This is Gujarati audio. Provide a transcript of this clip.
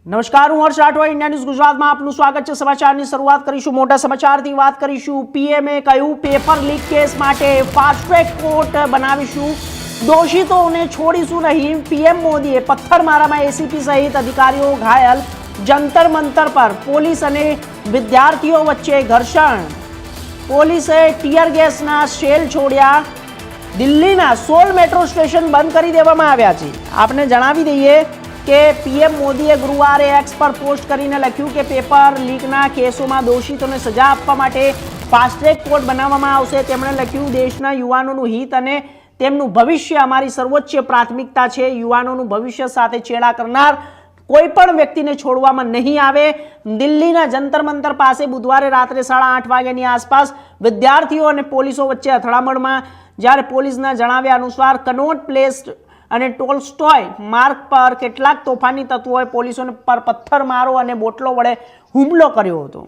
નમસ્કાર, હું હર્ષ રાઠવા, ઇન્ડિયા ન્યૂઝ ગુજરાતમાં આપનું સ્વાગત છે। સમાચારની શરૂઆત કરીશું મોટા સમાચારથી વાત કરીશું। પીએમએ કહ્યું પેપર લીક કેસ માટે ફાસ્ટ ટ્રેક કોર્ટ બનાવીશું, દોષિતોને છોડીશું નહીં। પીએમ મોદીએ પથ્થરમારામાં એસીપી સહિત અધિકારીઓ ઘાયલ, જંતર મંતર પર પોલીસ અને વિદ્યાર્થીઓ વચ્ચે ઘર્ષણ, પોલીસે ટીયર ગેસના શેલ છોડ્યા। દિલ્હીના 16 મેટ્રો સ્ટેશન બંધ કરી દેવામાં આવ્યા છે। આપને જણાવી દઈએ કે પીએમ મોદીએ ગુરુવારે એક્સ પર પોસ્ટ કરીને લખ્યું કે પેપર લીકના કેસોમાં દોષિતોને સજા આપવા માટે ફાસ્ટ ટ્રેક કોર્ટ બનાવવામાં આવશે। તેમણે લખ્યું, દેશના યુવાનોનું હિત અને તેમનું ભવિષ્ય અમારી સર્વોચ્ચ પ્રાથમિકતા છે। યુવાનોનું ભવિષ્ય સાથે છેડા કરનાર કોઈ પણ વ્યક્તિને છોડવામાં નહીં આવે। દિલ્હીના જંતર મંતર પાસે બુધવારે રાત્રે 8:30 વાગ્યાની આસપાસ વિદ્યાર્થીઓ અને પોલીસો વચ્ચે અથડામણમાં, જ્યારે પોલીસના જણાવ્યા અનુસાર કનોટ પ્લેસ અને ટોલ્સ્ટોય માર્ગ પર કેટલાક તોફાની તત્વોએ પોલીસોને પર પથ્થરમારો અને બોટલો વડે હુમલો કર્યો હતો।